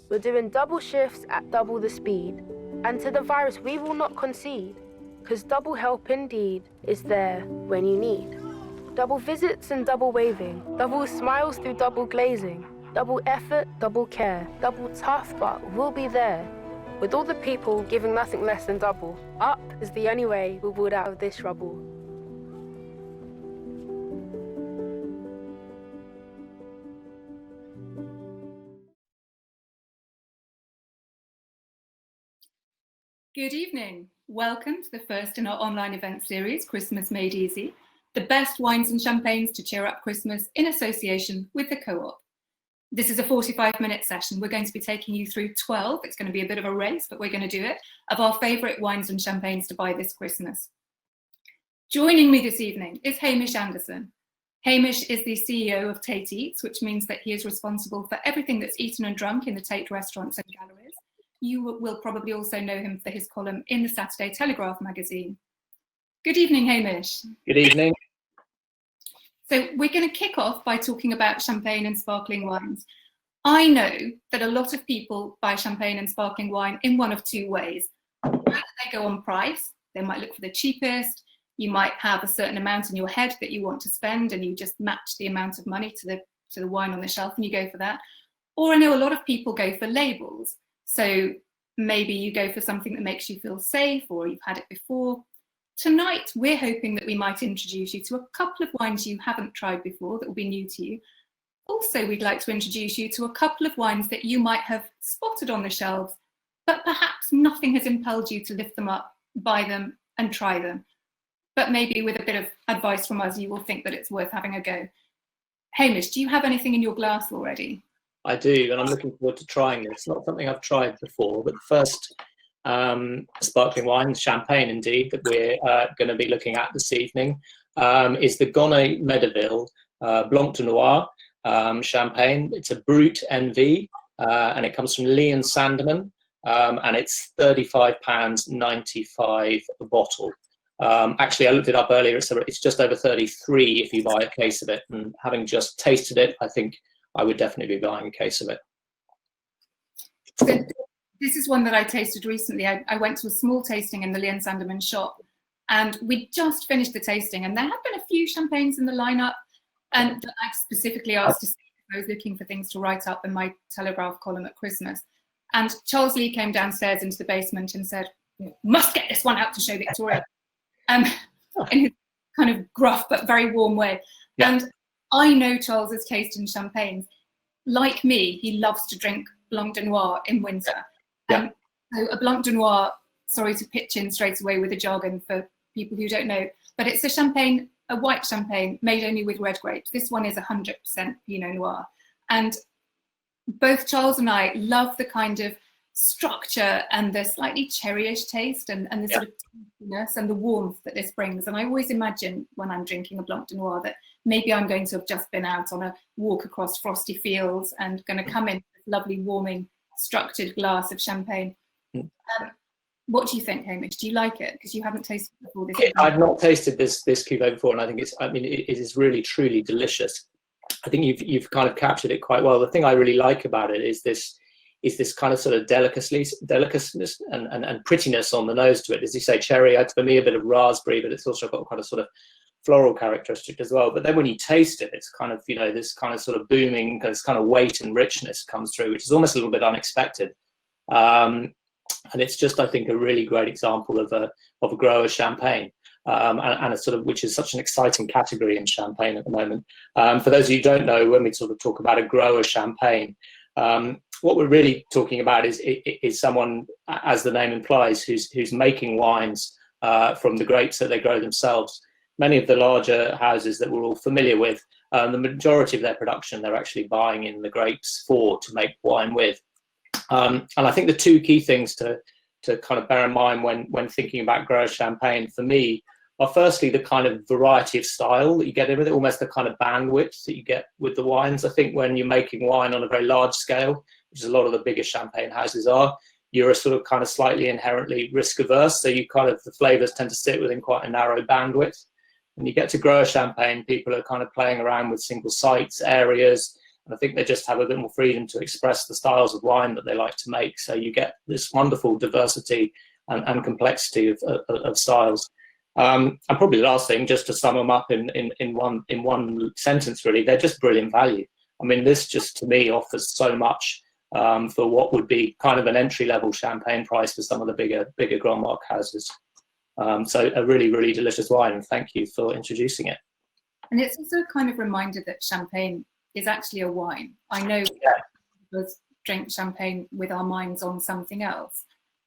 We're doing double shifts at double the speed. And to the virus we will not concede, 'cause double help indeed is there when you need. Double visits and double waving, double smiles through double glazing, double effort, double care, double tough, but we'll be there. With all the people giving nothing less than double, up is the only way we'll build out of this rubble. Good evening. Welcome to the first in our online event series, Christmas Made Easy, the best wines and champagnes to cheer up Christmas in association with the Co-op. This is a 45-minute session. We're going to be taking you through 12, it's going to be a bit of a race, but we're going to do it, of our favourite wines and champagnes to buy this Christmas. Joining me this evening is Hamish Anderson. Hamish is the CEO of Tate Eats, which means that he is responsible for everything that's eaten and drunk in the Tate restaurants and galleries. You will probably also know him for his column in the Saturday Telegraph magazine. Good evening, Hamish. Good evening. So we're going to kick off by talking about champagne and sparkling wines. I know that a lot of people buy champagne and sparkling wine in one of two ways. Either they go on price, they might look for the cheapest, you might have a certain amount in your head that you want to spend and you just match the amount of money to the wine on the shelf and you go for that. Or I know a lot of people go for labels. So maybe you go for something that makes you feel safe or you've had it before. Tonight, we're hoping that we might introduce you to a couple of wines you haven't tried before that will be new to you. Also, we'd like to introduce you to a couple of wines that you might have spotted on the shelves, but perhaps nothing has impelled you to lift them up, buy them and try them. But maybe with a bit of advice from us, you will think that it's worth having a go. Hamish, do you have anything in your glass already? I do, and I'm looking forward to trying this. Not something I've tried before, but the first sparkling wine, champagne indeed, that we're going to be looking at this evening is the Gonet-Médeville Blanc de Noir champagne. It's a Brut NV, and it comes from Lee and Sandeman, and it's £35.95 a bottle. Actually, I looked it up earlier. It's just over 33 if you buy a case of it, and having just tasted it, I think I would definitely be buying a case of it. So this is one that I tasted recently. I went to a small tasting in the Lee and Sandeman shop and we just finished the tasting and there have been a few champagnes in the lineup and I specifically asked to see if I was looking for things to write up in my Telegraph column at Christmas. And Charles Lee came downstairs into the basement and said, must get this one out to show Victoria. In his kind of gruff but very warm way. Yeah. And I know Charles's taste in champagnes. Like me, he loves to drink Blanc de Noir in winter. Yeah. So a Blanc de Noir, sorry to pitch in straight away with a jargon for people who don't know, but it's a champagne, a white champagne made only with red grapes. This one is 100% Pinot Noir. And both Charles and I love the kind of structure and the slightly cherryish taste and the sort of tastiness and the warmth that this brings. And I always imagine when I'm drinking a Blanc de Noir that maybe I'm going to have just been out on a walk across frosty fields and going to come in with this lovely warming structured glass of champagne. What do you think, Hamish? Do you like it? Because you haven't tasted it before. I've not tasted this Cuvée before, and I think it is really truly delicious. I think you've kind of captured it quite well. The thing I really like about it is this kind of sort of delicacy and prettiness on the nose to it. As you say, cherry, for me a bit of raspberry, but it's also got kind of sort of floral characteristic as well. But then when you taste it, it's kind of, this kind of sort of booming, this kind of weight and richness comes through, which is almost a little bit unexpected. And it's just, I think, a really great example of a grower champagne, and a sort of, which is such an exciting category in champagne at the moment. For those of you who don't know, when we sort of talk about a grower champagne, what we're really talking about is someone, as the name implies, who's making wines from the grapes that they grow themselves. Many of the larger houses that we're all familiar with, the majority of their production, they're actually buying in the grapes to make wine with. And I think the two key things to kind of bear in mind when thinking about grower champagne for me are firstly the kind of variety of style that you get with it, almost the kind of bandwidth that you get with the wines. I think when you're making wine on a very large scale, which a lot of the biggest champagne houses are, you're a sort of kind of slightly inherently risk averse. So the flavors tend to sit within quite a narrow bandwidth. When you get to grower champagne, people are kind of playing around with single sites, areas, And I think they just have a bit more freedom to express the styles of wine that they like to make. So you get this wonderful diversity and complexity of styles. And probably the last thing, just to sum them up in one sentence, really, they're just brilliant value. I mean, this just to me offers so much for what would be kind of an entry-level champagne price for some of the bigger Grand Marque houses. So a really, really delicious wine, and thank you for introducing it. And it's also a kind of reminder that champagne is actually a wine. I know we drink champagne with our minds on something else.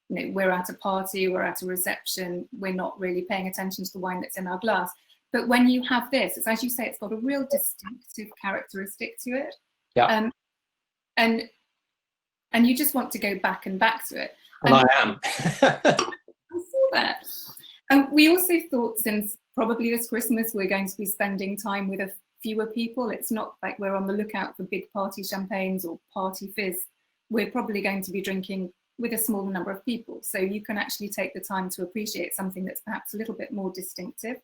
You know, we're at a party, we're at a reception, we're not really paying attention to the wine that's in our glass. But when you have this, it's, as you say, it's got a real distinctive characteristic to it. Yeah. And you just want to go back and back to it. And I am. I saw that. And we also thought, since probably this Christmas we're going to be spending time with fewer people, it's not like we're on the lookout for big party champagnes or party fizz. We're probably going to be drinking with a smaller number of people. So you can actually take the time to appreciate something that's perhaps a little bit more distinctive.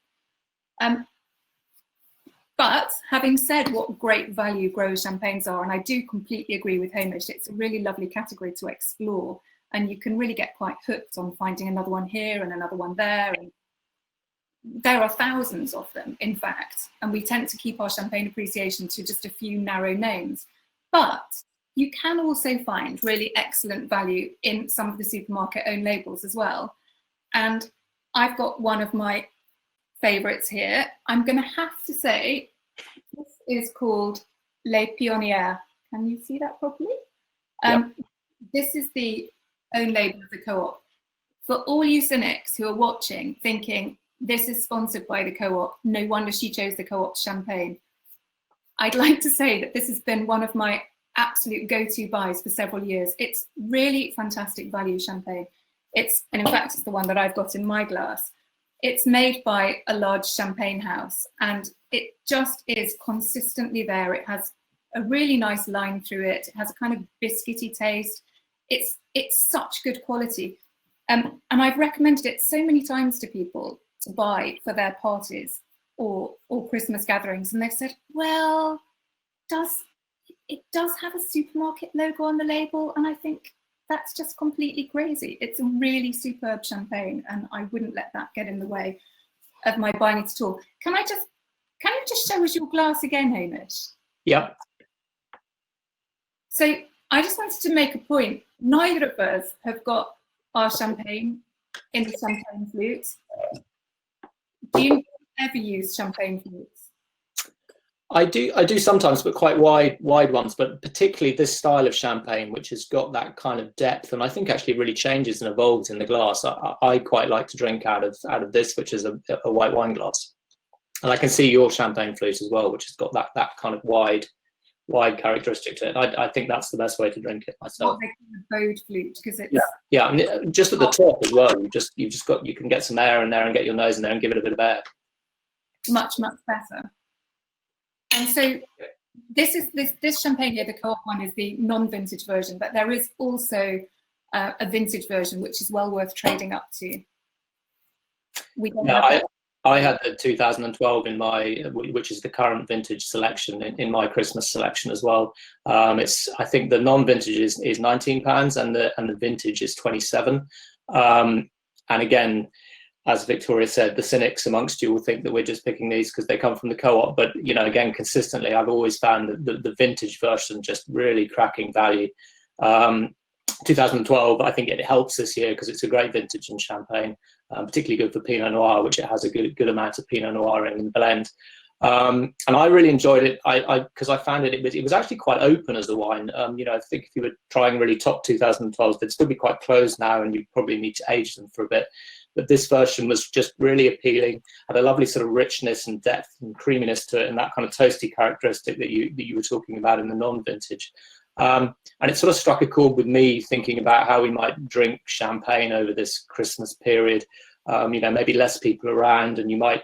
But having said what great value growers champagnes are, and I do completely agree with Hamish, it's a really lovely category to explore, and you can really get quite hooked on finding another one here and another one there. And there are thousands of them, in fact, and we tend to keep our champagne appreciation to just a few narrow names. But you can also find really excellent value in some of the supermarket own labels as well. And I've got one of my favorites here. I'm going to have to say this is called Les Pionniers. Can you see that properly? Yep. This is the own label of the co-op. For all you cynics who are watching thinking this is sponsored by the co-op, no wonder she chose the co-op's champagne, I'd like to say that this has been one of my absolute go-to buys for several years. It's really fantastic value champagne. And in fact, it's the one that I've got in my glass. It's made by a large champagne house, and it just is consistently there. It has a really nice line through it. It has a kind of biscuity taste. It's such good quality. And I've recommended it so many times to people to buy for their parties or Christmas gatherings. And they've said, well, it does have a supermarket logo on the label. And I think that's just completely crazy. It's a really superb champagne, and I wouldn't let that get in the way of my buying it at all. Can you just show us your glass again, Hamish? Yep. So I just wanted to make a point. Neither of us have got our champagne in the champagne flute. Do you ever use champagne flutes? I do sometimes, but quite wide ones, but particularly this style of champagne, which has got that kind of depth, and I think actually really changes and evolves in the glass. I quite like to drink out of this, which is a white wine glass. And I can see your champagne flute as well, which has got that kind of wide characteristic to it. I think that's the best way to drink it myself. What they call a bowed flute, because it's yeah, and just at the top as well. You can get some air in there and get your nose in there and give it a bit of air. much better. And so this champagne here, the co-op one, is the non-vintage version, but there is also a vintage version, which is well worth trading up to. I had the 2012 in my, which is the current vintage selection in my Christmas selection as well. I think the non-vintage is £19 and the vintage is 27. And again, as Victoria said, the cynics amongst you will think that we're just picking these because they come from the co-op. But, you know, again, consistently, I've always found that the vintage version just really cracking value. 2012, I think it helps this year because it's a great vintage in Champagne, particularly good for Pinot Noir, which it has a good amount of Pinot Noir in the blend. And I really enjoyed it because I found it was actually quite open as a wine. You know, I think if you were trying really top 2012s, they'd still be quite closed now and you'd probably need to age them for a bit. But this version was just really appealing, had a lovely sort of richness and depth and creaminess to it, and that kind of toasty characteristic that you were talking about in the non-vintage. And it sort of struck a chord with me thinking about how we might drink champagne over this Christmas period. You know, maybe less people around, and you might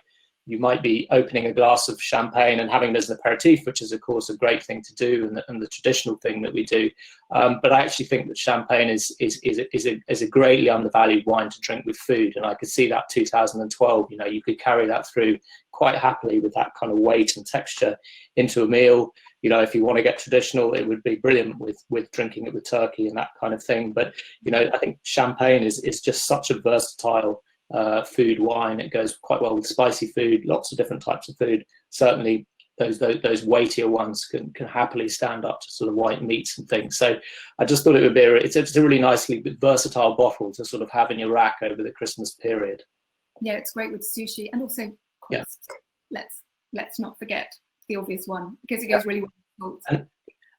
be opening a glass of champagne and having it as an aperitif, which is of course a great thing to do and the traditional thing that we do. But I actually think that champagne is a greatly undervalued wine to drink with food, and I could see that 2012. You know, you could carry that through quite happily with that kind of weight and texture into a meal. you know, if you want to get traditional, it would be brilliant with drinking it with turkey and that kind of thing. But, you know, I think champagne is just such a versatile food wine. It goes quite well with spicy food, lots of different types of food. Certainly those weightier ones can happily stand up to sort of white meats and things. So I just thought it would be it's a really nicely versatile bottle to sort of have in your rack over the Christmas period. Yeah, it's great with sushi, and also crisps. Yeah. Let's not forget the obvious one, because it goes really well.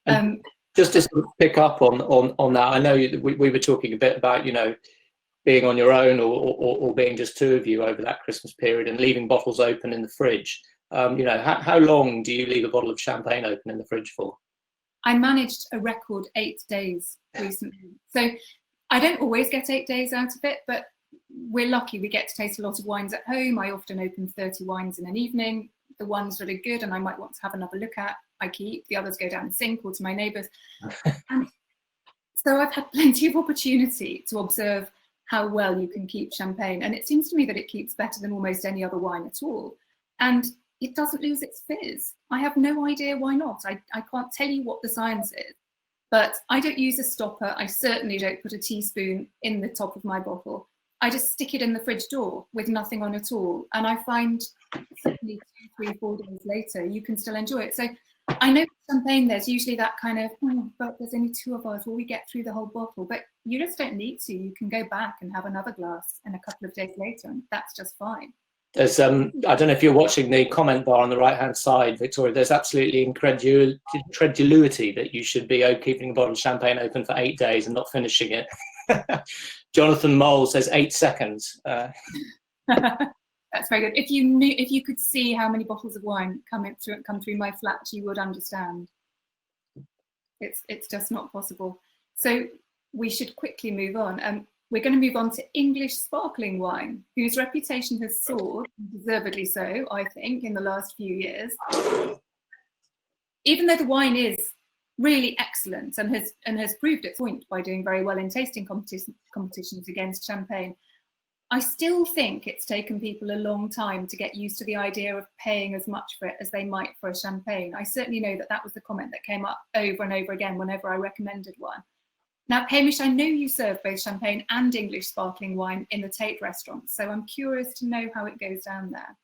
And just to sort of pick up on that, I know we were talking a bit about, you know, being on your own or being just two of you over that Christmas period and leaving bottles open in the fridge. You know, how long do you leave a bottle of champagne open in the fridge for? I managed a record 8 days recently. So I don't always get 8 days out of it, but we're lucky we get to taste a lot of wines at home. I often open 30 wines in an evening. The ones that are good and I might want to have another look at, I keep. The others go down the sink or to my neighbours. And so I've had plenty of opportunity to observe how well you can keep champagne. And it seems to me that it keeps better than almost any other wine at all. And it doesn't lose its fizz. I have no idea why not. I can't tell you what the science is, but I don't use a stopper. I certainly don't put a teaspoon in the top of my bottle. I just stick it in the fridge door with nothing on at all. And I find certainly 2, 3, 4 days later, you can still enjoy it. So I know champagne, there's usually that kind of, oh, but there's only 2 of us, will we get through the whole bottle? But you just don't need to. You can go back and have another glass and a couple of days later, and that's just fine. There's I don't know if you're watching the comment bar on the right hand side, Victoria, there's absolutely incredulity that you should be keeping a bottle of champagne open for 8 days and not finishing it. Jonathan Mole says 8 seconds. That's very good. If you could see how many bottles of wine come through my flat, you would understand. It's just not possible. So we should quickly move on. We're going to move on to English sparkling wine, whose reputation has soared, deservedly so, I think, in the last few years. Even though the wine is really excellent and has proved its point by doing very well in tasting competitions against champagne, I still think it's taken people a long time to get used to the idea of paying as much for it as they might for a champagne. I certainly know that was the comment that came up over and over again whenever I recommended one. Now, Hamish, I know you serve both champagne and English sparkling wine in the Tate restaurant, so I'm curious to know how it goes down there.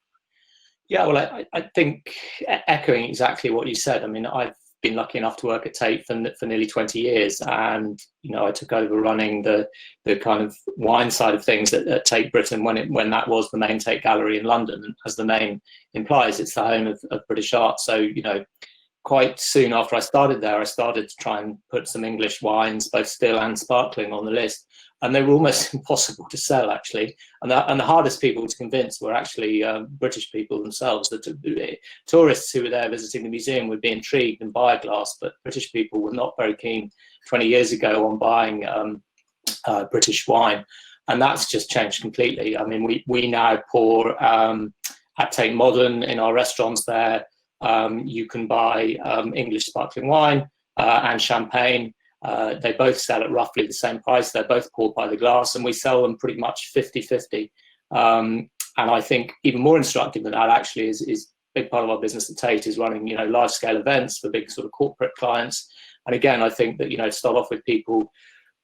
Yeah, well, I think echoing exactly what you said. I mean, I've been lucky enough to work at Tate for nearly 20 years, and you know, I took over running the kind of wine side of things at Tate Britain when that was the main Tate Gallery in London. And as the name implies, it's the home of British art. So you know, quite soon after I started there, I started to try and put some English wines, both still and sparkling, on the list. And they were almost impossible to sell, actually. And the hardest people to convince were actually British people themselves. The tourists who were there visiting the museum would be intrigued and buy a glass, but British people were not very keen 20 years ago on buying British wine. And that's just changed completely. I mean, we now pour at Tate Modern in our restaurants there. You can buy English sparkling wine and champagne. They both sell at roughly the same price. They're both poured by the glass, and we sell them pretty much 50-50. And I think even more instructive than that actually is a big part of our business at Tate is running, you know, large scale events for big sort of corporate clients. And again, I think that, you know, to start off with, people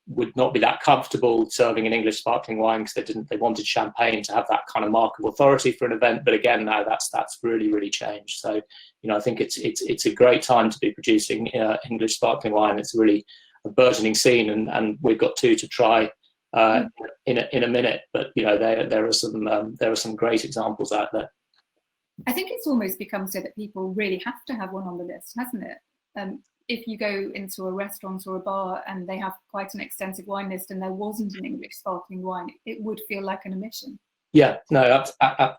would not be that comfortable serving an English sparkling wine because they wanted champagne to have that kind of mark of authority for an event. But again, now that's really, really changed. So, you know, I think it's a great time to be producing English sparkling wine. It's really a burgeoning scene, and we've got 2 to try in a minute. But you know, there are some great examples out there. I think it's almost become so that people really have to have one on the list, hasn't it? If you go into a restaurant or a bar and they have quite an extensive wine list and there wasn't an English sparkling wine, it would feel like an omission. Yeah, no,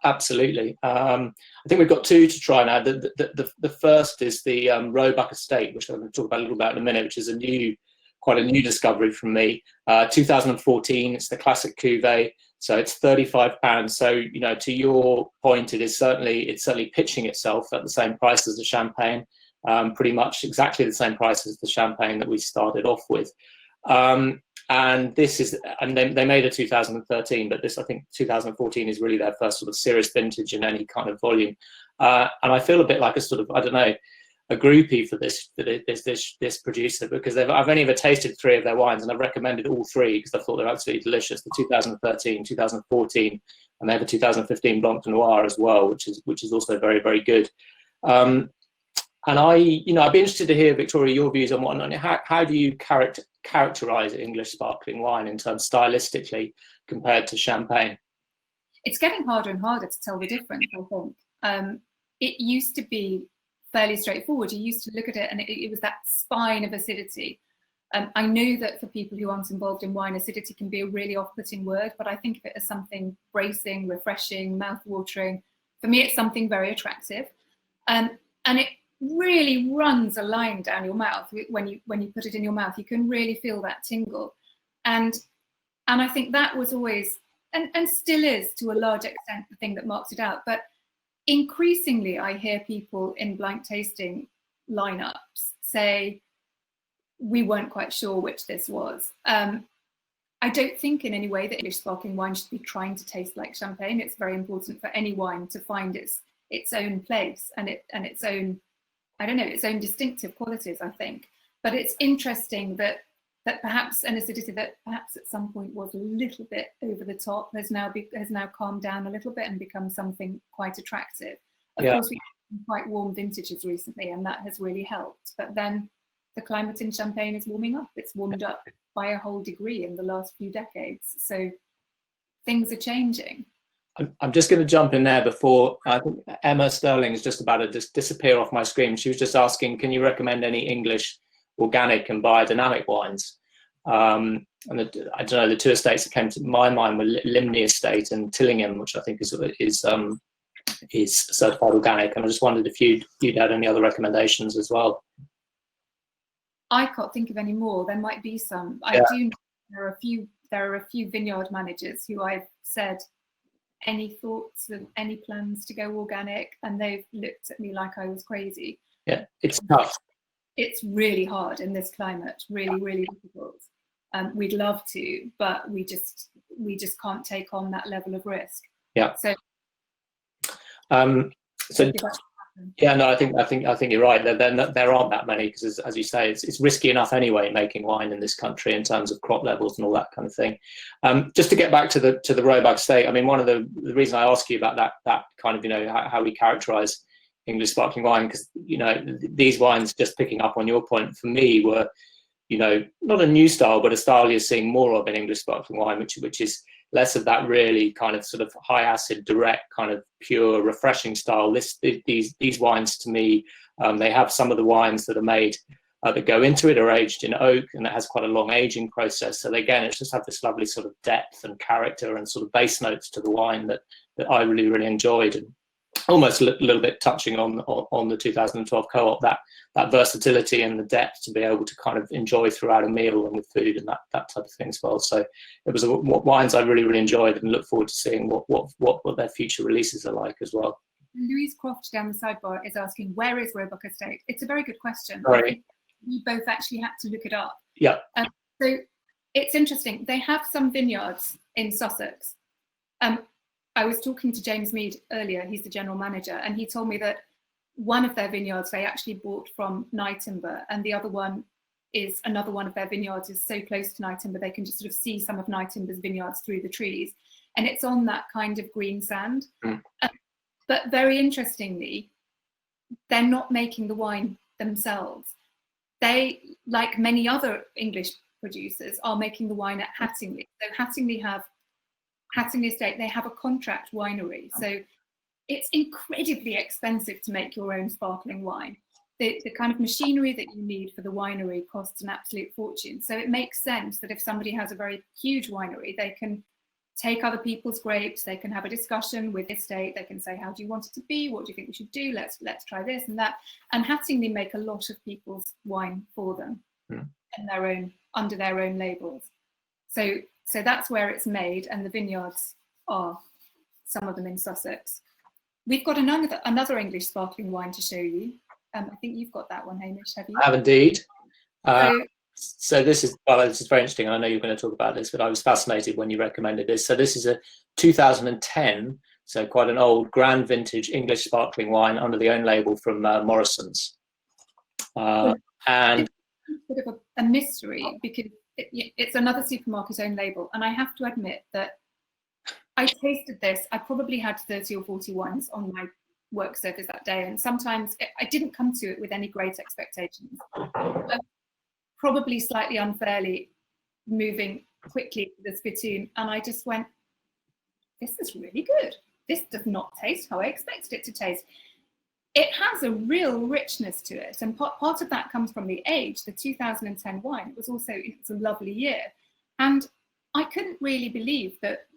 absolutely. I think we've got 2 to try now. The first is the Roebuck Estate, which I'm going to talk about a little bit in a minute, which is quite a new discovery from me. 2014, it's the classic Cuvée, so it's £35. So, you know, to your point, it's certainly pitching itself at the same price as the champagne. Pretty much exactly the same price as the champagne that we started off with. And they made a 2013, but this, I think 2014 is really their first sort of serious vintage in any kind of volume. And I feel a bit like a sort of, I don't know, a groupie for this producer, because I've only ever tasted 3 of their wines, and I've recommended all 3 because I thought they're absolutely delicious. The 2013, 2014, and they have a 2015 Blanc de Noir as well, which is also very, very good. And I'd be interested to hear, Victoria, your views on how do you characterize English sparkling wine in terms stylistically compared to champagne? It's getting harder and harder to tell the difference, I think. It used to be fairly straightforward. You used to look at it and it was that spine of acidity. I know that for people who aren't involved in wine, acidity can be a really off-putting word, but I think of it as something bracing, refreshing, mouth-watering. For me, it's something very attractive. And it really runs a line down your mouth. When you put it in your mouth, you can really feel that tingle. And I think that was always, and still is to a large extent, the thing that marks it out. But increasingly, I hear people in blind tasting lineups say, we weren't quite sure which this was. I don't think in any way that English sparkling wine should be trying to taste like champagne. It's very important for any wine to find its own place and its own, I don't know, its own distinctive qualities, I think. But it's interesting that perhaps an acidity that perhaps at some point was a little bit over the top has now calmed down a little bit and become something quite attractive. Of course, we've had quite warm vintages recently, and that has really helped. But then the climate in Champagne is warming up. It's warmed up by a whole degree in the last few decades. So things are changing. I'm just going to jump in there before, I think Emma Sterling is just about to disappear off my screen. She was just asking, can you recommend any English organic and biodynamic wines? And I don't know, the 2 estates that came to my mind were Limney Estate and Tillingham, which I think is certified organic. And I just wondered if you'd had any other recommendations as well. I can't think of any more. There might be some. I do know there are a few vineyard managers who I've said, any thoughts of any plans to go organic? And they've looked at me like I was crazy. Yeah, it's tough. It's really hard in this climate, really, really difficult. We'd love to, but we just can't take on that level of risk. Yeah. So yeah, no, I think you're right. There aren't that many because, as you say, it's risky enough anyway making wine in this country in terms of crop levels and all that kind of thing. Just to get back to the Roebuck Estate, I mean, one of the reason I ask you about that kind of, how we characterise English sparkling wine, because these wines, just picking up on your point, for me were not a new style, but a style you're seeing more of in English sparkling wine, which is less of that really kind of sort of high acid, direct kind of pure refreshing style. These wines to me, they have some of the wines that are made that go into it are aged in oak, and it has quite a long aging process. So again, it's just have this lovely sort of depth and character and sort of base notes to the wine that I really, really enjoyed. And almost a little bit touching on the 2012 co-op, that versatility and the depth to be able to kind of enjoy throughout a meal and with food and that type of thing as well. So it was wines I really, really enjoyed and look forward to seeing what their future releases are like as well. Louise Croft down the sidebar is asking, where is Roebuck Estate? It's a very good question. Sorry. We both actually had to look it up. Yeah. So it's interesting. They have some vineyards in Sussex. I was talking to James Mead earlier, he's the general manager, and he told me that one of their vineyards they actually bought from Nightimber, and the other one is another one of their vineyards is so close to Nightimber they can just sort of see some of Nightimber's vineyards through the trees, and it's on that kind of green sand. But very interestingly, they're not making the wine themselves. They, like many other English producers, are making the wine at Hattingley. So Hattingley Estate, they have a contract winery. So it's incredibly expensive to make your own sparkling wine. The kind of machinery that you need for the winery costs an absolute fortune. So it makes sense that if somebody has a very huge winery, they can take other people's grapes, they can have a discussion with the estate, they can say, how do you want it to be? What do you think we should do? Let's try this and that. And Hattingley make a lot of people's wine for them in under their own labels. So that's where it's made, and the vineyards are some of them in Sussex. We've got another English sparkling wine to show you. I think you've got that one, Hamish, have you? I have indeed. So this is very interesting. I know you're going to talk about this, but I was fascinated when you recommended this. So this is a 2010, so quite an old grand vintage English sparkling wine under the own label from Morrison's. And it's a bit of a mystery because it's another supermarket own label, and I have to admit that I tasted this. I probably had 30 or 40 wines on my work surface that day, and sometimes I didn't come to it with any great expectations. Probably slightly unfairly moving quickly to the spittoon, and I just went, this is really good. This does not taste how I expected it to taste. It has a real richness to it, and part of that comes from the age. The 2010 wine was also, it's a lovely year, and I couldn't really believe that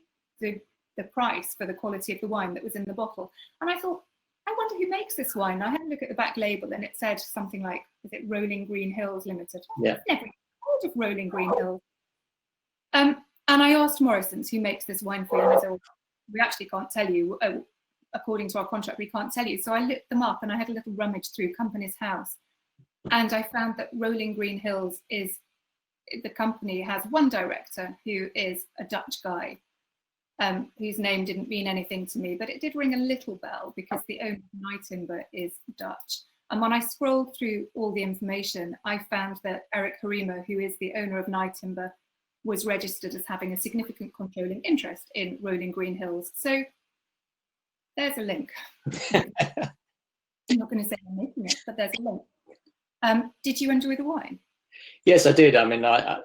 the price for the quality of the wine that was in the bottle. And I thought, I wonder who makes this wine. And I had a look at the back label, and it said something like, is it Rolling Green Hills Limited? Yeah. I've never heard of Rolling Green Hills. And I asked Morrison's, who makes this wine for you, and they said, well, we actually can't tell you. According to our contract, we can't tell you. So I looked them up, and I had a little rummage through Company's House, and I found that Rolling Green Hills is, the company has one director who is a Dutch guy, whose name didn't mean anything to me, but it did ring a little bell because the owner of Nightimber is Dutch. And when I scrolled through all the information, I found that Eric Harima, who is the owner of Nightimber, was registered as having a significant controlling interest in Rolling Green Hills. So there's a link. I'm not going to say I'm making it, but there's a link. Did you enjoy the wine? yes, I did. I mean, I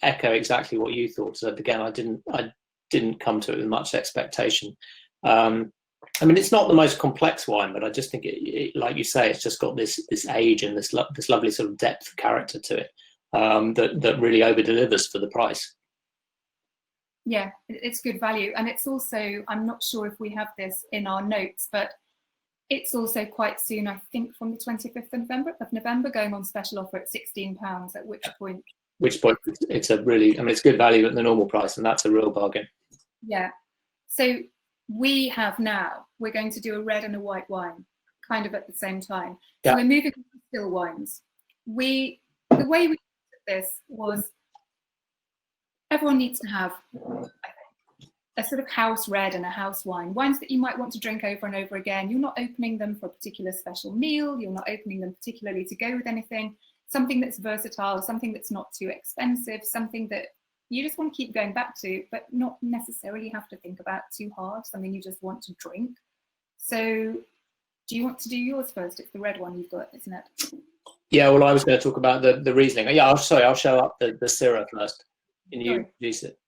echo exactly what you thought. So again, I didn't come to it with much expectation. I mean, it's not the most complex wine, but I just think it like you say, it's just got this age and this lovely sort of depth of character to it that really over delivers for the price. Yeah, it's good value. And it's also, I'm not sure if we have this in our notes, but it's also quite soon, I think from the 25th of November, going on special offer at £16, at which point it's a really, I mean, it's good value at the normal price, and that's a real bargain. Yeah. So we have now, we're going to do a red and a white wine kind of at the same time. So we're moving to still wines. The way we did this was everyone needs to have a sort of house red and a house wine, wines that you might want to drink over and over again. You're not opening them for a particular special meal. You're not opening them particularly to go with anything. Something that's versatile, something that's not too expensive, something that you just want to keep going back to, but not necessarily have to think about too hard, something you just want to drink. So do you want to do yours first? It's the red one you've got, isn't it? Yeah, well, I was going to talk about the Riesling. Yeah, I'll show up the Syrah first. Can you introduce it?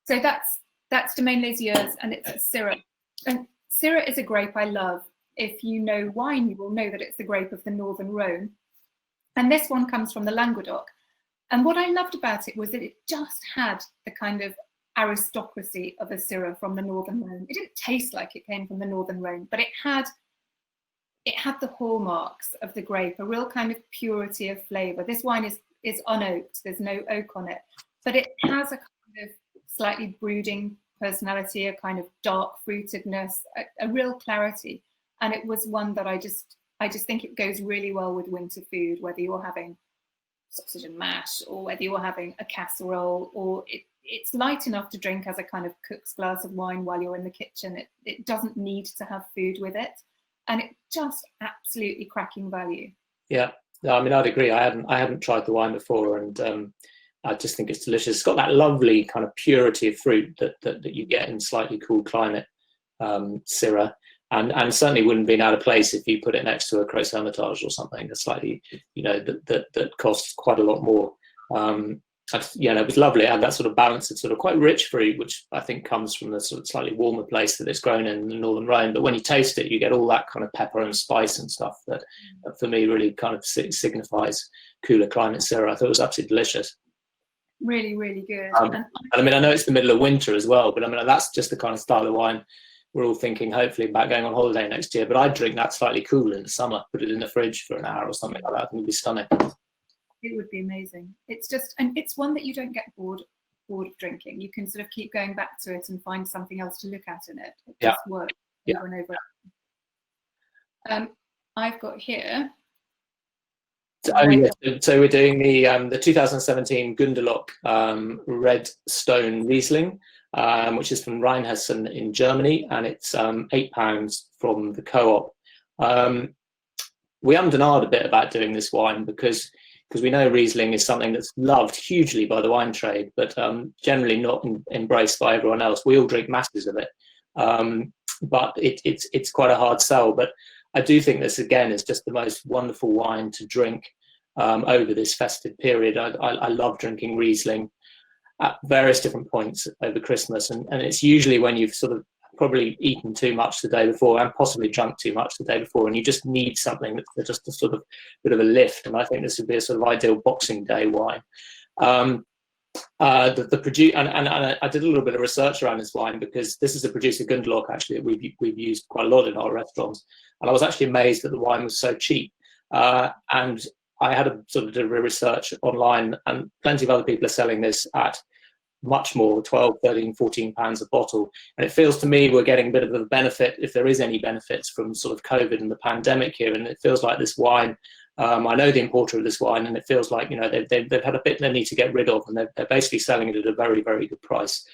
So that's Domaine Les Yeux, and it's a Syrah. And Syrah is a grape I love. If you know wine, you will know that it's the grape of the Northern Rhone. And this one comes from the Languedoc. And what I loved about it was that it just had the kind of aristocracy of a Syrah from the Northern Rhone. It didn't taste like it came from the Northern Rhone, but it had the hallmarks of the grape, a real kind of purity of flavour. This wine is unoaked, there's no oak on it, but it has a kind of slightly brooding personality, a kind of dark fruitedness, a real clarity. And it was one that I just think it goes really well with winter food, whether you're having sausage and mash or whether you're having a casserole, or it's light enough to drink as a kind of cook's glass of wine while you're in the kitchen. It doesn't need to have food with it. And it just absolutely cracking value. Yeah, no, I mean, I'd agree. I hadn't tried the wine before, and I just think it's delicious. It's got that lovely kind of purity of fruit that you get in slightly cool climate Syrah, and certainly wouldn't be out of place if you put it next to a Creux Hermitage or something that's slightly, that costs quite a lot more. It was lovely. It had that sort of balance of sort of quite rich fruit, which I think comes from the sort of slightly warmer place that it's grown in the Northern Rhone. But when you taste it, you get all that kind of pepper and spice and stuff that for me really kind of signifies cooler climate Syrah. I thought it was absolutely delicious. Really, really good. And I mean, I know it's the middle of winter as well, but I mean, that's just the kind of style of wine we're all thinking hopefully about going on holiday next year. But I'd drink that slightly cool in the summer, put it in the fridge for an hour or something like that. I think it'd be stunning. It would be amazing. It's just, and it's one that you don't get bored of drinking. You can sort of keep going back to it and find something else to look at in it. It just works over and over. I've got here. So we're doing the 2017 Gunderloch Red Stone Riesling, which is from Rheinhessen in Germany, and it's £8 from the co-op. we ummed and ahed a bit about doing this wine because we know Riesling is something that's loved hugely by the wine trade, but generally not embraced by everyone else. We all drink masses of it, but it's quite a hard sell. But I do think this, again, is just the most wonderful wine to drink over this festive period. I love drinking Riesling at various different points over Christmas, and it's usually when you've sort of probably eaten too much the day before and possibly drunk too much the day before, and you just need something that's just a sort of bit of a lift. And I think this would be a sort of ideal Boxing Day wine. I did a little bit of research around this wine because this is a producer, Gundelach, actually, that we've used quite a lot in our restaurants, and I was actually amazed that the wine was so cheap. And I had a sort of did a research online, and plenty of other people are selling this at much more, 12, 13, 14 pounds a bottle. And it feels to me we're getting a bit of a benefit, if there is any benefits, from sort of COVID and the pandemic here. And it feels like this wine, I know the importer of this wine, and it feels like, you know, they've had a bit they need to get rid of, and they're basically selling it at a very, very good price.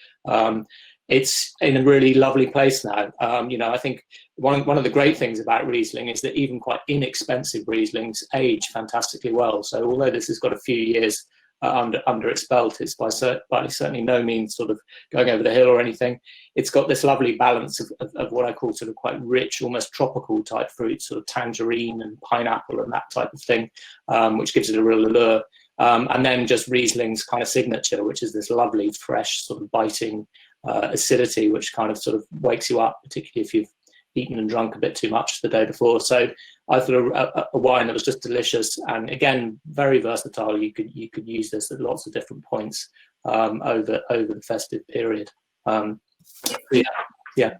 It's in a really lovely place now. You know, I think one of the great things about Riesling is that even quite inexpensive Rieslings age fantastically well. So although this has got a few years under its belt, it's by certainly no means sort of going over the hill or anything. It's got this lovely balance of what I call sort of quite rich, almost tropical type fruits, sort of tangerine and pineapple and that type of thing, which gives it a real allure. And then just Riesling's kind of signature, which is this lovely, fresh, sort of biting acidity, which kind of sort of wakes you up, particularly if you've eaten and drunk a bit too much the day before. So I thought a wine that was just delicious, and again, very versatile. You could use this at lots of different points over the festive period. Yeah.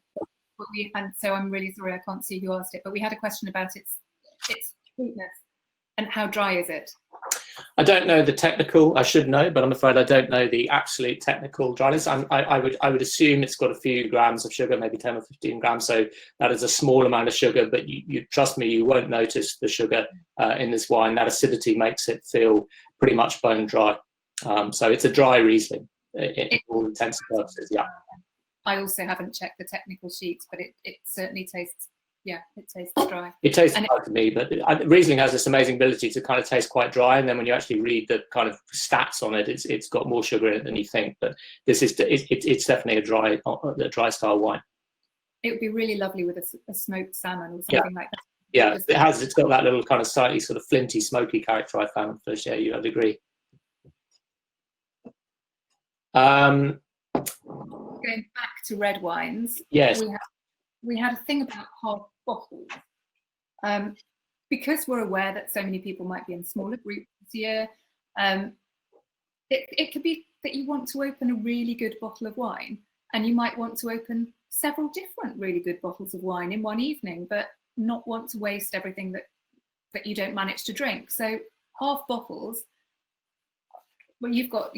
And so I'm really sorry I can't see who asked it, but we had a question about its sweetness and how dry is it? I don't know the technical. I should know, but I'm afraid I don't know the absolute technical dryness. I would assume it's got a few grams of sugar, maybe 10 or 15 grams. So that is a small amount of sugar, but you trust me, you won't notice the sugar in this wine. That acidity makes it feel pretty much bone dry. So it's a dry Riesling in all intents and purposes. Yeah. I also haven't checked the technical sheets, but it certainly tastes. Yeah, it tastes dry. It tastes dry to me, but Riesling has this amazing ability to kind of taste quite dry, and then when you actually read the kind of stats on it, it's got more sugar in it than you think. But this is it's definitely a dry style wine. It would be really lovely with a smoked salmon or something like that. Yeah, it's got that little kind of slightly sort of flinty, smoky character I found first. Yeah, I'd agree. Going back to red wines. Yes. We had a thing about half bottles. Because we're aware that so many people might be in smaller groups this year, it could be that you want to open a really good bottle of wine, and you might want to open several different really good bottles of wine in one evening, but not want to waste everything that you don't manage to drink. So half bottles, well, you've got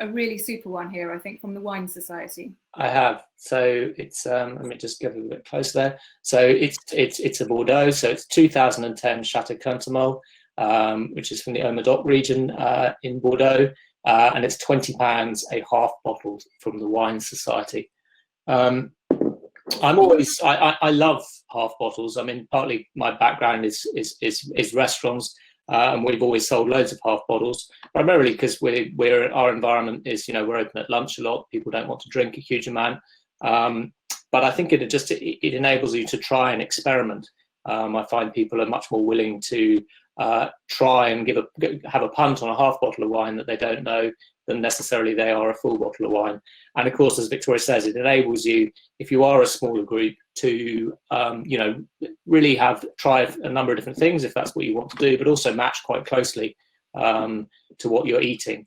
a really super one here, I think, from the Wine Society. I have. So it's let me just get a little bit closer there. So it's a Bordeaux. So it's 2010 Chateau Cantemol, which is from the Haut-Médoc region in Bordeaux, and it's £20 a half bottle from the Wine Society. I love half bottles. I mean, partly my background is restaurants. And we've always sold loads of half bottles, primarily because our environment is, you know, we're open at lunch a lot. People don't want to drink a huge amount, but I think it enables you to try and experiment. I find people are much more willing to try and have a punt on a half bottle of wine that they don't know than necessarily they are a full bottle of wine. And of course, as Victoria says, it enables you, if you are a smaller group, to you know, really try a number of different things if that's what you want to do, but also match quite closely to what you're eating.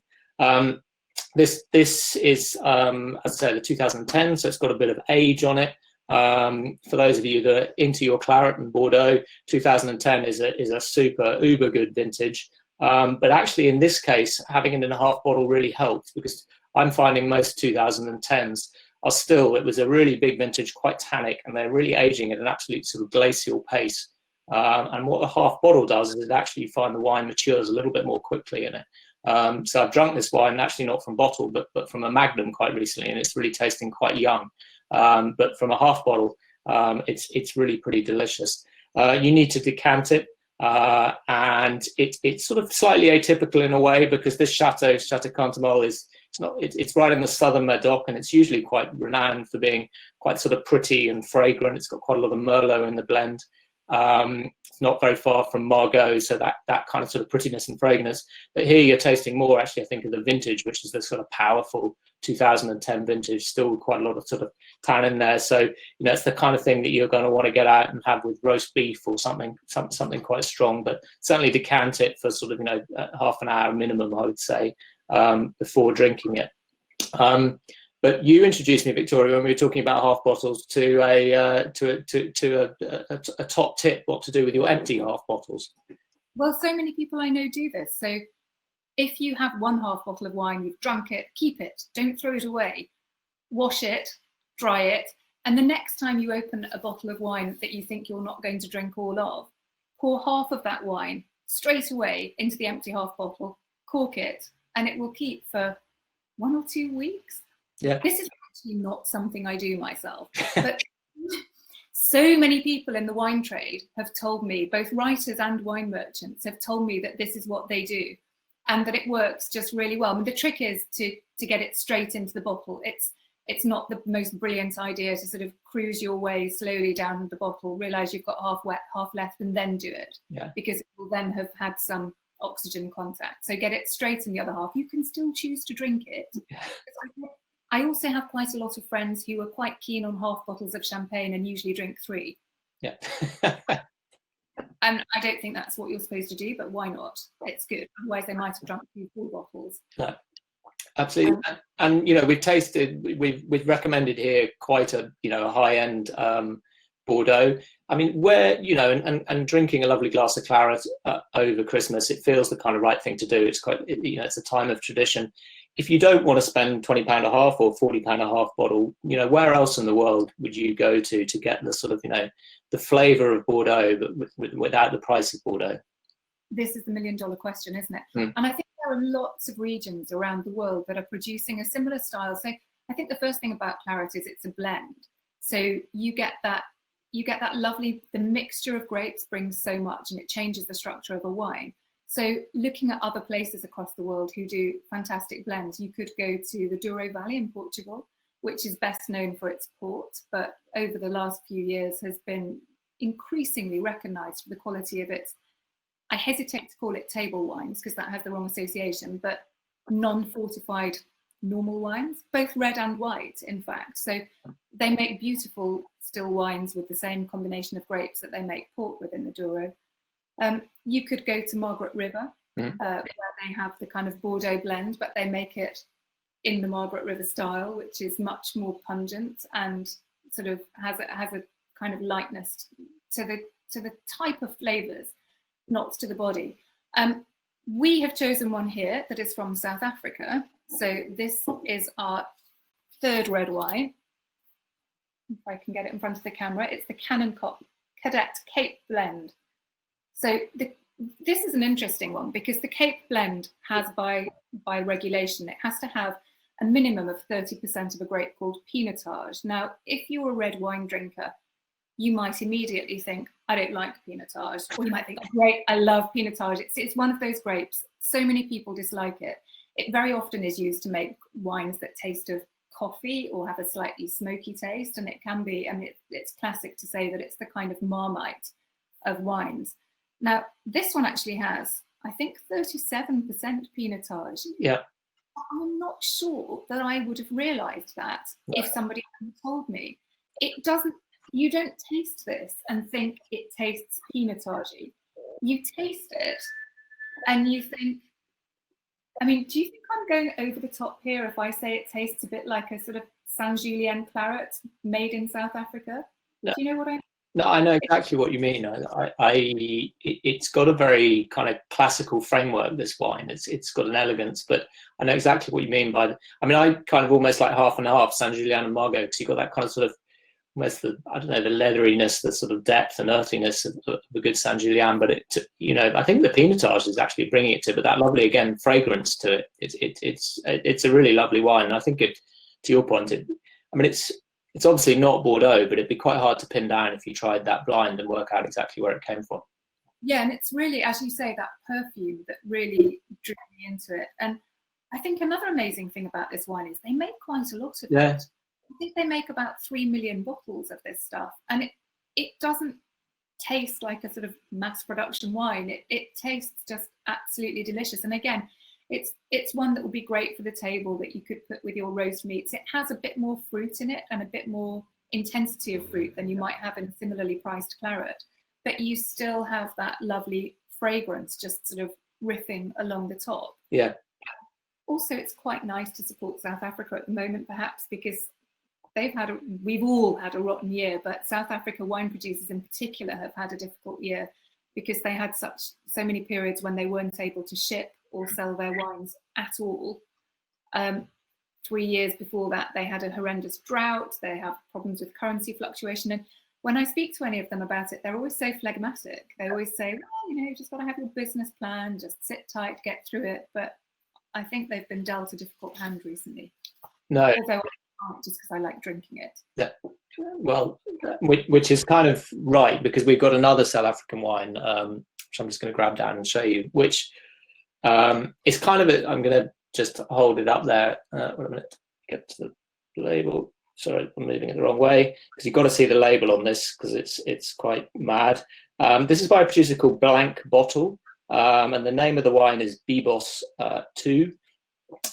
This is, as I say, the 2010, so it's got a bit of age on it. For those of you that are into your claret and Bordeaux, 2010 is a super uber good vintage. But actually, in this case, having it in a half bottle really helped, because I'm finding most 2010s are still, it was a really big vintage, quite tannic, and they're really aging at an absolute sort of glacial pace. And what the half bottle does is you find the wine matures a little bit more quickly in it. So I've drunk this wine, actually not from bottle, but from a Magnum quite recently, and it's really tasting quite young. But from a half bottle, it's really pretty delicious. You need to decant it. and it's sort of slightly atypical in a way, because this Chateau Cantamol it's right in the southern Medoc, and it's usually quite renowned for being quite sort of pretty and fragrant. It's got quite a lot of Merlot in the blend. It's not very far from Margaux, so that kind of sort of prettiness and fragrance. But here you're tasting more, actually, I think, of the vintage, which is the sort of powerful 2010 vintage. Still quite a lot of sort of tannin there. So it's the kind of thing that you're going to want to get out and have with roast beef or something quite strong. But certainly decant it for sort of half an hour minimum, I would say, before drinking it. But you introduced me, Victoria, when we were talking about half bottles, to a top tip: what to do with your empty half bottles. Well, so many people I know do this. So if you have one half bottle of wine, you've drunk it, keep it, don't throw it away. Wash it, dry it, and the next time you open a bottle of wine that you think you're not going to drink all of, pour half of that wine straight away into the empty half bottle, cork it, and it will keep for 1 or 2 weeks. Yeah. This is actually not something I do myself, but so many people in the wine trade have told me, both writers and wine merchants have told me that this is what they do, and that it works just really well. I mean, the trick is to get it straight into the bottle. It's not the most brilliant idea to sort of cruise your way slowly down the bottle, realize you've got half wet, half left, and then do it, because it will then have had some oxygen contact. So get it straight in the other half. You can still choose to drink it. I also have quite a lot of friends who are quite keen on half bottles of champagne and usually drink 3. Yeah. And I don't think that's what you're supposed to do, but why not? It's good. Otherwise, they might have drunk 2 full bottles. No, absolutely. And we've recommended here quite a high-end Bordeaux. I mean, where and drinking a lovely glass of claret over Christmas, it feels the kind of right thing to do. It's quite it's a time of tradition. If you don't want to spend £20 a half or £40 a half bottle, where else in the world would you go to get the sort of the flavour of Bordeaux, but without the price of Bordeaux? This is the $1 million question, isn't it? Mm. And I think there are lots of regions around the world that are producing a similar style. So I think the first thing about claret is it's a blend. So you get that lovely, the mixture of grapes brings so much, and it changes the structure of a wine. So looking at other places across the world who do fantastic blends, you could go to the Douro Valley in Portugal, which is best known for its port, but over the last few years has been increasingly recognised for the quality of its, I hesitate to call it table wines because that has the wrong association, but non-fortified normal wines, both red and white, in fact. So they make beautiful still wines with the same combination of grapes that they make port with in the Douro. You could go to Margaret River, where they have the kind of Bordeaux blend, but they make it in the Margaret River style, which is much more pungent and sort of has a kind of lightness to the type of flavours, not to the body. We have chosen one here that is from South Africa. So this is our 3rd red wine. If I can get it in front of the camera, it's the Cadet Cape blend. So this is an interesting one because the Cape blend has, by regulation, it has to have a minimum of 30% of a grape called Pinotage. Now, if you're a red wine drinker, you might immediately think, I don't like Pinotage. Or you might think, great, I love Pinotage. It's one of those grapes. So many people dislike it. It very often is used to make wines that taste of coffee or have a slightly smoky taste. And it can be, it's classic to say that it's the kind of Marmite of wines. Now, this one actually has, I think, 37% Pinotage. Yeah. I'm not sure that I would have realised that if somebody hadn't told me. You don't taste this and think it tastes Pinotage. You taste it and you think, do you think I'm going over the top here if I say it tastes a bit like a sort of Saint-Julien claret made in South Africa? No. Do you know what I mean? No, I know exactly what you mean. It's got a very kind of classical framework, this wine. It's got an elegance, but I know exactly what you mean by I kind of almost like half and half Saint-Julien and Margaux, because you've got that kind of sort of almost the leatheriness, the sort of depth and earthiness of a good Saint-Julien, but I think the Pinotage is actually bringing it to, but that lovely, again, fragrance to it. It's a really lovely wine, and I think to your point, it's obviously not Bordeaux, but it'd be quite hard to pin down if you tried that blind and work out exactly where it came from. Yeah, and it's really, as you say, that perfume that really drew me into it. And I think another amazing thing about this wine is they make quite a lot of it. I think they make about 3 million bottles of this stuff, and it doesn't taste like a sort of mass production wine. It tastes just absolutely delicious. And again, it's one that would be great for the table, that you could put with your roast meats. It has a bit more fruit in it and a bit more intensity of fruit than you might have in a similarly priced claret, but you still have that lovely fragrance just sort of riffing along the top. Yeah. Also, it's quite nice to support South Africa at the moment, perhaps because we've all had a rotten year, but South Africa wine producers in particular have had a difficult year because they had so many periods when they weren't able to ship or sell their wines at all. 3 years before that, they had a horrendous drought. They have problems with currency fluctuation. And when I speak to any of them about it, they're always so phlegmatic. They always say, well, you just got to have your business plan, just sit tight, get through it. But I think they've been dealt a difficult hand recently. No. Although I can't, just because I like drinking it. Yeah. Well, which is kind of right, because we've got another South African wine, which I'm just going to grab down and show you, which is kind of I'm going to just hold it up there. Wait a minute, get to the label. Sorry, I'm moving it the wrong way, because you've got to see the label on this, because it's quite mad. This is by a producer called Blanc Bottle, and the name of the wine is Bibos 2.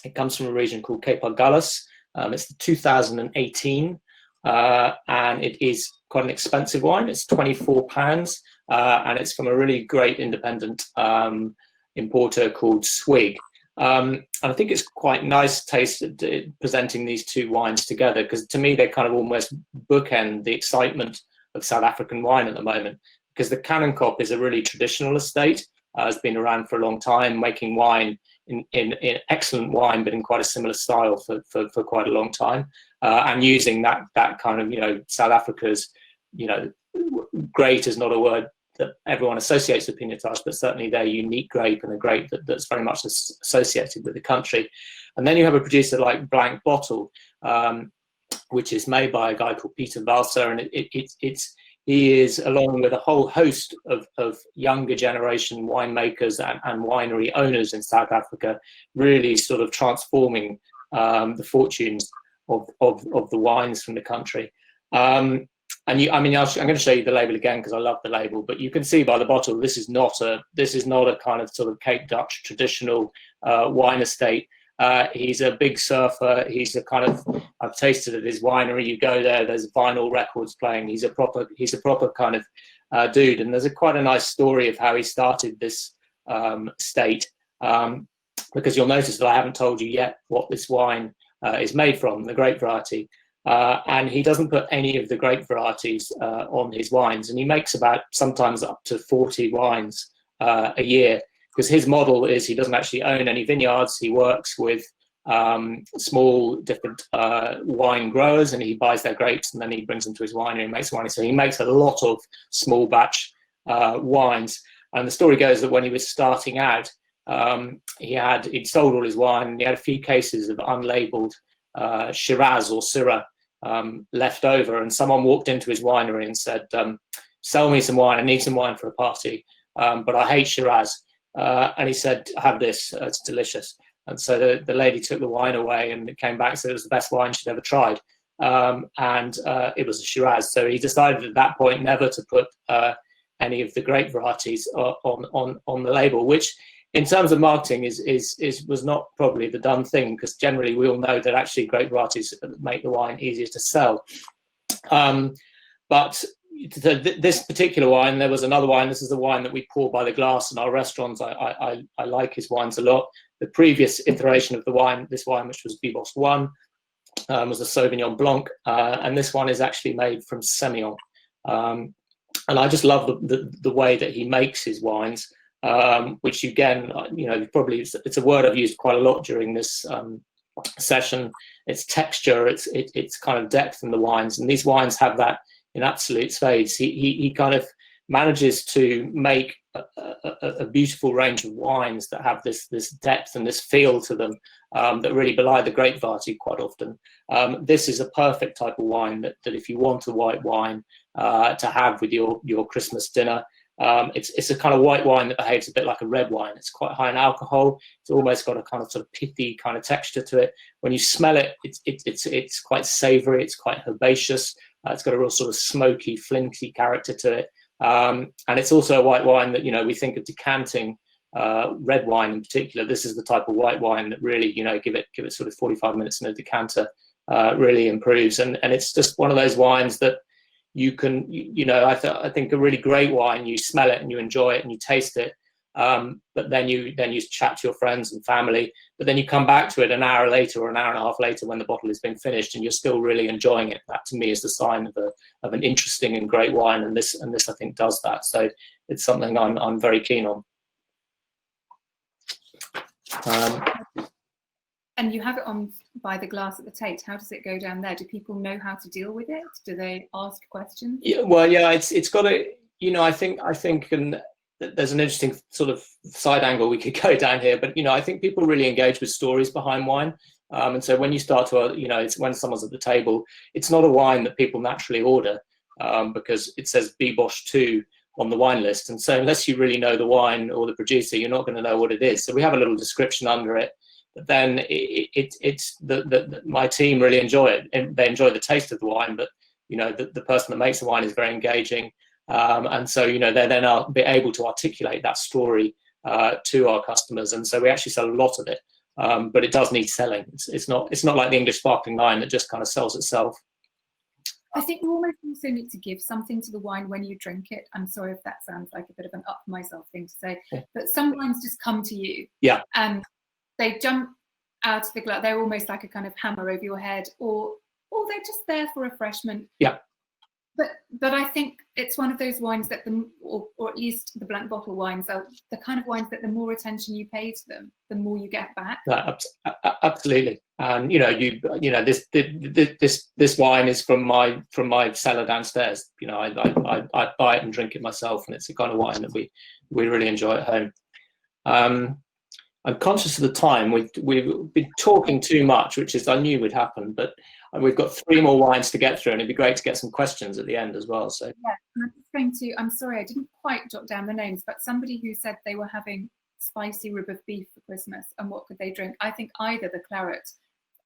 It comes from a region called Cape Agulhas. It's the 2018, and it is quite an expensive wine. It's £24, and it's from a really great independent importer called Swig. And I think it's quite nice taste presenting these two wines together, because to me they kind of almost bookend the excitement of South African wine at the moment, because the Cannon Cop is a really traditional estate, has been around for a long time, making wine in excellent wine, but in quite a similar style for quite a long time, and using that kind of South Africa's great is not a word that everyone associates with Pinotage, but certainly their unique grape, and a grape that's very much associated with the country. And then you have a producer like Blanc Bottle, which is made by a guy called Peter Valser, and he is, along with a whole host of younger generation winemakers and winery owners in South Africa, really sort of transforming the fortunes of the wines from the country. I'm going to show you the label again because I love the label, but you can see by the bottle this is not a kind of sort of Cape Dutch traditional wine estate. He's a big surfer. He's a kind of, I've tasted at his winery. You go there, there's vinyl records playing. He's a proper kind of dude. And there's quite a nice story of how he started this estate, because you'll notice that I haven't told you yet what this wine is made from, the grape variety. And he doesn't put any of the grape varieties on his wines, and he makes about sometimes up to 40 wines a year. Because his model is he doesn't actually own any vineyards. He works with small different wine growers, and he buys their grapes and then he brings them to his winery and makes wine. So he makes a lot of small batch wines. And the story goes that when he was starting out, he'd sold all his wine, and he had a few cases of unlabeled Shiraz or Syrah left over. And someone walked into his winery and said, "Sell me some wine. I need some wine for a party, but I hate Shiraz." And he said, "Have this, it's delicious." And so the lady took the wine away, and it came back, so it was the best wine she'd ever tried. And it was a Shiraz. So he decided at that point never to put any of the grape varieties on the label, which in terms of marketing was not probably the done thing, because generally we all know that actually grape varieties make the wine easier to sell. But this particular wine, there was another wine. This is the wine that we pour by the glass in our restaurants. I like his wines a lot. The previous iteration of this wine, which was Bibos 1, was a Sauvignon Blanc, and this one is actually made from Semillon. And I just love the way that he makes his wines, which again, probably it's a word I've used quite a lot during this session. It's texture, it's kind of depth in the wines, and these wines have that in absolute spades. He kind of manages to make a beautiful range of wines that have this depth and this feel to them that really belie the grape variety quite often. This is a perfect type of wine that if you want a white wine to have with your Christmas dinner, It's a kind of white wine that behaves a bit like a red wine. It's quite high in alcohol. It's almost got a kind of sort of pithy kind of texture to it. When you smell it, it's quite savoury. It's quite herbaceous. It's got a real sort of smoky, flinty character to it. And it's also a white wine that, we think of decanting red wine in particular. This is the type of white wine that really, give it sort of 45 minutes in a decanter, really improves. And it's just one of those wines that you can, I think a really great wine, you smell it and you enjoy it and you taste it. But then you chat to your friends and family, but then you come back to it an hour later or an hour and a half later when the bottle has been finished and you're still really enjoying it. That to me is the sign of an interesting and great wine, and this I think does that. So it's something I'm very keen on. And you have it on by the glass at the Tate. How does it go down there? Do people know how to deal with it? Do they ask questions? Yeah, well, yeah, it's got a, I think, and there's an interesting sort of side angle we could go down here, but I think people really engage with stories behind wine, and so when you start to, it's when someone's at the table, it's not a wine that people naturally order, because it says Biboche 2 on the wine list, and so unless you really know the wine or the producer, you're not going to know what it is. So we have a little description under it. But then it's my team really enjoy it, and they enjoy the taste of the wine. But the person that makes the wine is very engaging, and so they then are be able to articulate that story to our customers. And so we actually sell a lot of it, but it does need selling. It's not like the English sparkling wine that just kind of sells itself. I think you almost also need to give something to the wine when you drink it. I'm sorry if that sounds like a bit of an up myself thing to say, but some wines just come to you. Yeah. And they jump out of the glass. They're almost like a kind of hammer over your head, or they're just there for refreshment. Yeah. But I think it's one of those wines that or at least the blank bottle wines are the kind of wines that the more attention you pay to them, the more you get back. Absolutely. And this wine is from my cellar downstairs. I buy it and drink it myself, and it's the kind of wine that we really enjoy at home. I'm conscious of the time. We've been talking too much, which is I knew would happen, but we've got 3 more wines to get through, and it'd be great to get some questions at the end as well. So yeah, I'm sorry, I didn't quite jot down the names, but somebody who said they were having spicy rib of beef for Christmas, and what could they drink? I think either the claret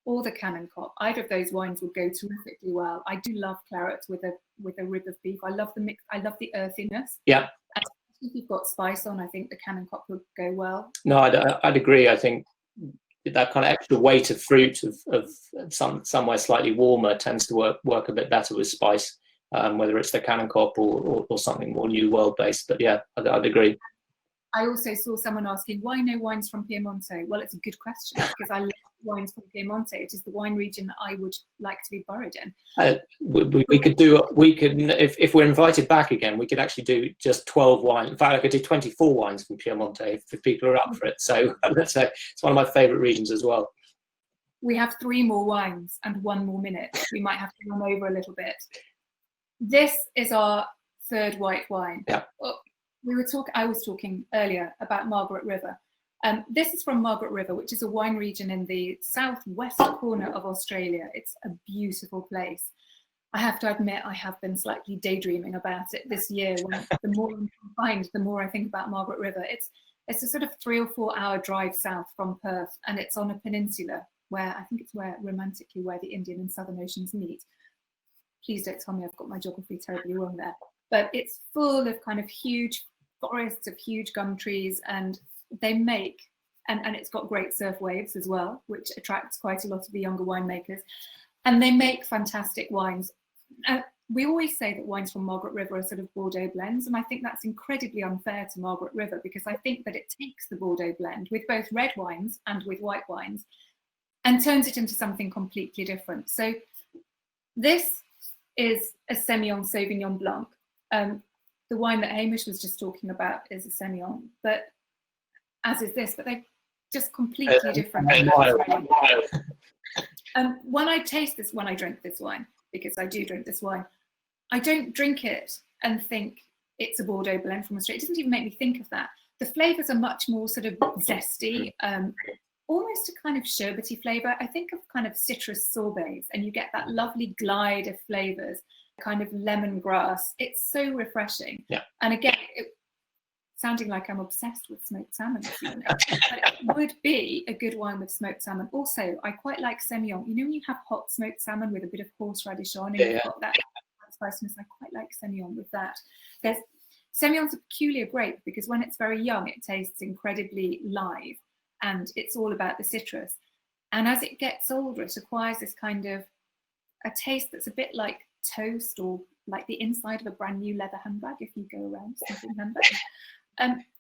or the Cannon Cop, either of those wines would go terrifically well. I do love claret with a rib of beef. I love the mix. I love the earthiness. Yeah. If you've got spice on, I think the Cannon Cop would go well. No, I'd agree. I think that kind of extra weight of fruit of somewhere slightly warmer tends to work a bit better with spice, whether it's the Cannon Cop or something more New World based. But yeah, I'd agree. I also saw someone asking, why no wines from Piemonte? Well, it's a good question, because I love wines from Piemonte. It is the wine region that I would like to be buried in. We could, if we're invited back again, we could actually do just 12 wines. In fact, I could do 24 wines from Piemonte if people are up for it. So it's one of my favourite regions as well. We have 3 more wines and 1 more minute. We might have to run over a little bit. This is our 3rd white wine. Yeah. I was talking earlier about Margaret River. This is from Margaret River, which is a wine region in the southwest corner of Australia. It's a beautiful place. I have to admit, I have been slightly daydreaming about it this year. The more I'm confined, the more I think about Margaret River. It's a sort of 3 or 4 hour drive south from Perth, and it's on a peninsula where I think it's romantically where the Indian and Southern Oceans meet. Please don't tell me I've got my geography terribly wrong there. But it's full of kind of huge forests of huge gum trees, and they make, and it's got great surf waves as well, which attracts quite a lot of the younger winemakers, and they make fantastic wines. We always say that wines from Margaret River are sort of Bordeaux blends, and I think that's incredibly unfair to Margaret River, because I think that it takes the Bordeaux blend with both red wines and with white wines and turns it into something completely different. So this is a Semillon Sauvignon Blanc. The wine that Hamish was just talking about is a Semillon, but as is this, but they're just completely different. When I drink this wine, because I do drink this wine, I don't drink it and think it's a Bordeaux blend from Australia. It doesn't even make me think of that. The flavours are much more sort of zesty, almost a kind of sherbety flavour. I think of kind of citrus sorbets, and you get that lovely glide of flavours, kind of lemongrass. It's so refreshing. Yeah. And again, sounding like I'm obsessed with smoked salmon this evening. But it would be a good wine with smoked salmon. Also, I quite like Semillon. You know when you have hot smoked salmon with a bit of horseradish on, and you've got that spiciness. I quite like Semillon with that. Semillon's a peculiar grape because when it's very young, it tastes incredibly live, and it's all about the citrus. And as it gets older, it acquires this kind of a taste that's a bit like toast, or like the inside of a brand new leather handbag if you go around sniffing handbags.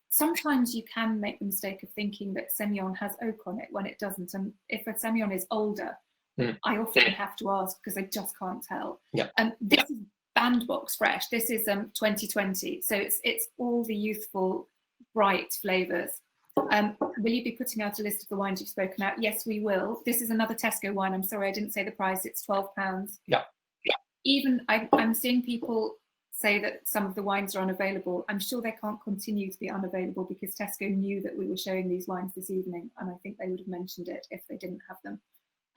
Sometimes you can make the mistake of thinking that Semillon has oak on it when it doesn't. And if a Semillon is older, I often have to ask because I just can't tell. This is bandbox fresh. This is 2020, so it's all the youthful, bright flavours. Will you be putting out a list of the wines you've spoken out? Yes, we will. This is another Tesco wine. I'm sorry, I didn't say the price. It's £12. Even I'm seeing people say that some of the wines are unavailable. I'm sure they can't continue to be unavailable because Tesco knew that we were showing these wines this evening, and I think they would have mentioned it if they didn't have them.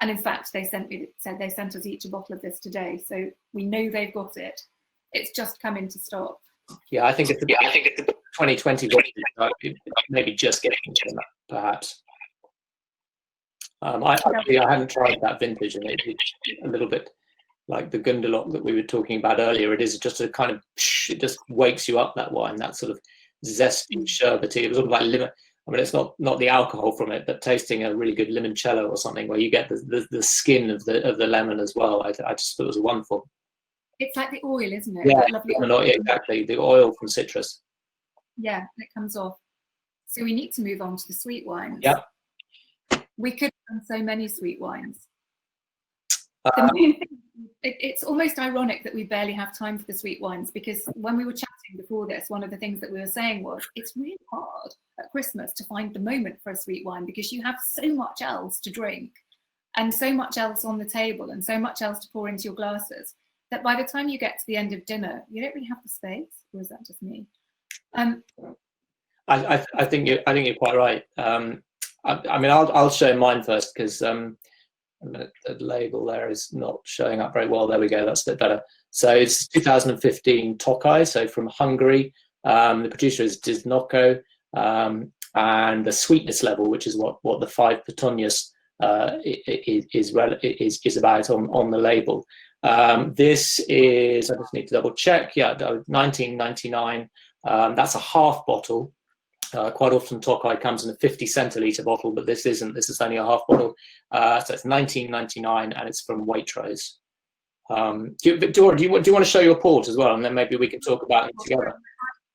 And in fact, they sent us each a bottle of this today, so we know they've got it. It's just come into stock. Yeah, I think it's 2020, maybe just getting into that, perhaps. I hadn't tried that vintage, and it's a little bit like the Gundelach that we were talking about earlier. It is just a kind of, it just wakes you up, that wine, that sort of zesty, sherbety. It was sort of like lemon. I mean, it's not the alcohol from it, but tasting a really good limoncello or something where you get the skin of the lemon as well. I just thought it was wonderful. It's like the oil, isn't it? Yeah, that lovely oil. Exactly. The oil from citrus. Yeah, it comes off. So we need to move on to the sweet wines. Yep. We could have so many sweet wines. The main thing, it's almost ironic that we barely have time for the sweet wines, because when we were chatting before this, one of the things that we were saying was it's really hard at Christmas to find the moment for a sweet wine because you have so much else to drink and so much else on the table and so much else to pour into your glasses that by the time you get to the end of dinner, you don't really have the space. Or is that just me? I think you're quite right. I mean, I'll show mine first because the label there is not showing up very well. There we go. That's a bit better. So it's 2015 Tokai, so from Hungary. The producer is Diznoko, and the sweetness level, which is what the 5 Pionniers is about on the label. This is, I just need to double check. Yeah, 1999. That's a half bottle. Quite often Tokai comes in a 50 centilitre bottle, but this isn't. This is only a half bottle. So it's 1999, and it's from Waitrose. Dora, do you want to show your port as well, and then maybe we can talk about it together?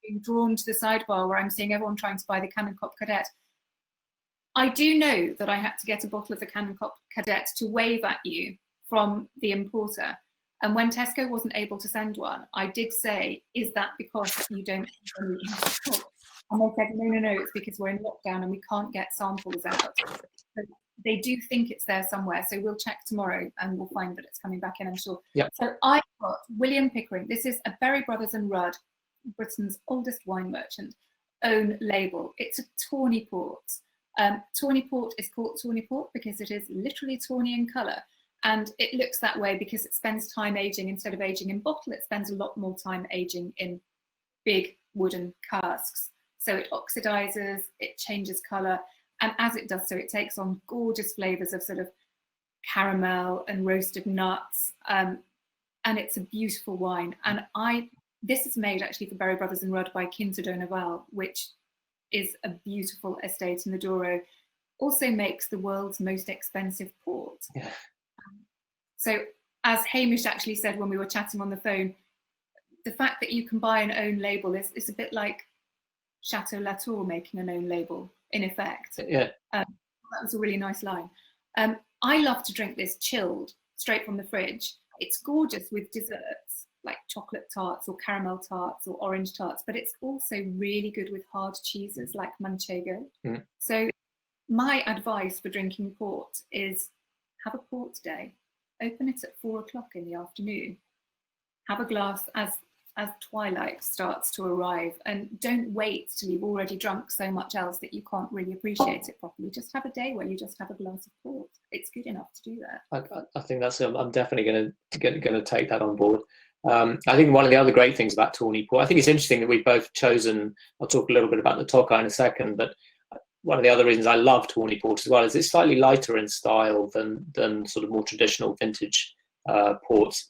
Being drawn to the sidebar where I'm seeing everyone trying to buy the Canon Cop Cadet. I do know that I had to get a bottle of the Canon Cop Cadet to wave at you from the importer. And when Tesco wasn't able to send one, I did say, is that because you don't have any in stock? And they said, no, it's because we're in lockdown and we can't get samples out. So they do think it's there somewhere. So we'll check tomorrow and we'll find that it's coming back in, I'm sure. Yep. So I got William Pickering. This is a Berry Brothers and Rudd, Britain's oldest wine merchant, own label. It's a Tawny Port. Tawny Port is called Tawny Port because it is literally tawny in colour. And it looks that way because it spends time aging. Instead of aging in bottle, it spends a lot more time aging in big wooden casks. So it oxidizes, it changes colour, and as it does so, it takes on gorgeous flavours of sort of caramel and roasted nuts, and it's a beautiful wine. And this is made actually for Berry Brothers and Rudd by Quinta do Naval, which is a beautiful estate in the Douro. Also makes the world's most expensive port. Yeah. So as Hamish actually said when we were chatting on the phone, the fact that you can buy an own label is a bit like Chateau Latour making an own label, in effect. Yeah. That was a really nice line. I love to drink this chilled, straight from the fridge. It's gorgeous with desserts, like chocolate tarts or caramel tarts or orange tarts, but it's also really good with hard cheeses like manchego. Mm. So my advice for drinking port is have a port day. Open it at 4 o'clock in the afternoon. Have a glass as twilight starts to arrive, and don't wait till you've already drunk so much else that you can't really appreciate it properly. Just have a day where you just have a glass of port. It's good enough to do that. I think that's. I'm definitely going to take that on board. I think one of the other great things about Tawny Port, I think it's interesting that we've both chosen, I'll talk a little bit about the Tokaj in a second, but one of the other reasons I love Tawny Port as well is it's slightly lighter in style than sort of more traditional vintage ports.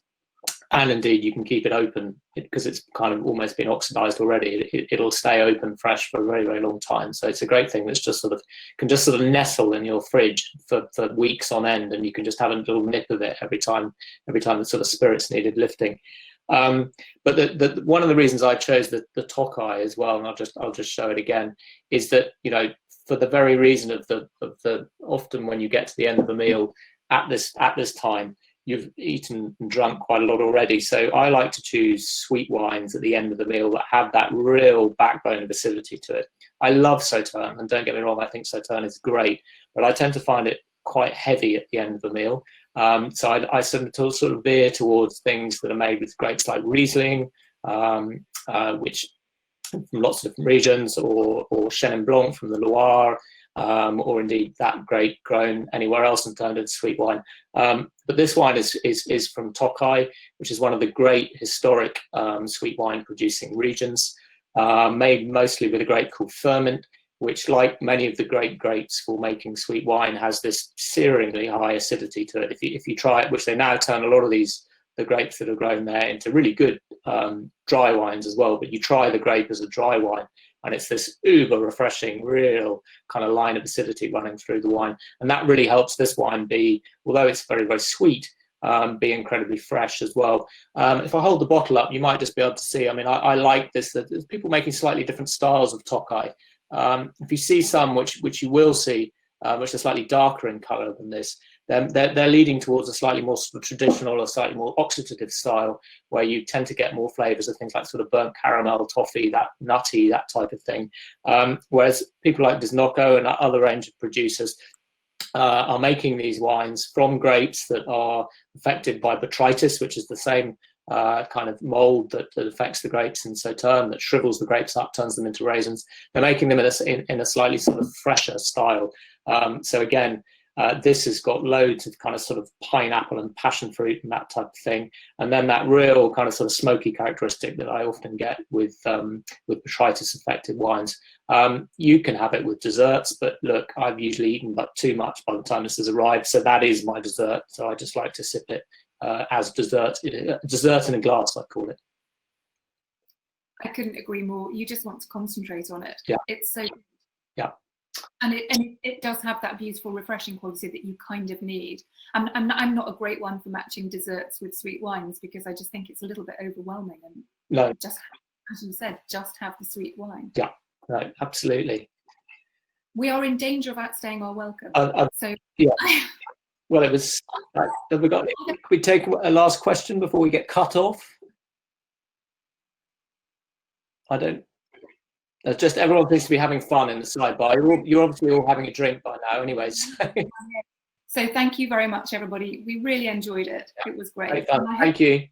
And indeed, you can keep it open because it's kind of almost been oxidized already. It'll stay open fresh for a very, very long time. So it's a great thing that's just sort of can just sort of nestle in your fridge for weeks on end, and you can just have a little nip of it every time the sort of spirits needed lifting. But one of the reasons I chose the Tokaj as well, and I'll just show it again, is that, you know, for the very reason of the often when you get to the end of the meal at this time, you've eaten and drunk quite a lot already. So I like to choose sweet wines at the end of the meal that have that real backbone of acidity to it. I love Sauterne, and don't get me wrong, I think Sauterne is great, but I tend to find it quite heavy at the end of the meal. So I sort of veer towards things that are made with grapes like Riesling, which from lots of different regions, or Chenin Blanc from the Loire, or indeed that grape grown anywhere else and turned into sweet wine. But this wine is from Tokaj, which is one of the great historic sweet wine producing regions, made mostly with a grape called Furmint, which, like many of the great grapes for making sweet wine, has this searingly high acidity to it. If you try it, which they now turn a lot of the grapes that are grown there into really good dry wines as well, but you try the grape as a dry wine, and it's this uber refreshing, real kind of line of acidity running through the wine. And that really helps this wine be, although it's very, very sweet, be incredibly fresh as well. If I hold the bottle up, you might just be able to see, I mean, I like this, that there's people making slightly different styles of Tokaj. If you see some, which you will see, which are slightly darker in colour than this, they're leading towards a slightly more sort of traditional or slightly more oxidative style, where you tend to get more flavours of things like sort of burnt caramel, toffee, that nutty, that type of thing. Whereas people like Desnoco and other range of producers are making these wines from grapes that are affected by botrytis, which is the same kind of mold that affects the grapes in Sauterne, that shrivels the grapes up, turns them into raisins. They're making them in a slightly sort of fresher style. So again, this has got loads of kind of sort of pineapple and passion fruit and that type of thing, and then that real kind of sort of smoky characteristic that I often get with botrytis affected wines. You can have it with desserts, but look, I've usually eaten about too much by the time this has arrived, so that is my dessert. So I just like to sip it as dessert in a glass, I call it. I couldn't agree more. You just want to concentrate on it. Yeah. It's so. Yeah. And it does have that beautiful, refreshing quality that you kind of need. I'm not a great one for matching desserts with sweet wines, because I just think it's a little bit overwhelming. And no, just as you said, just have the sweet wine. Yeah, no, absolutely. We are in danger of outstaying our welcome. So yeah. Well, it was. Can we take a last question before we get cut off? I don't. It's just everyone seems to be having fun in the sidebar. You're obviously all having a drink by now, anyways. So thank you very much, everybody. We really enjoyed it. It was great. Great fun. Thank you.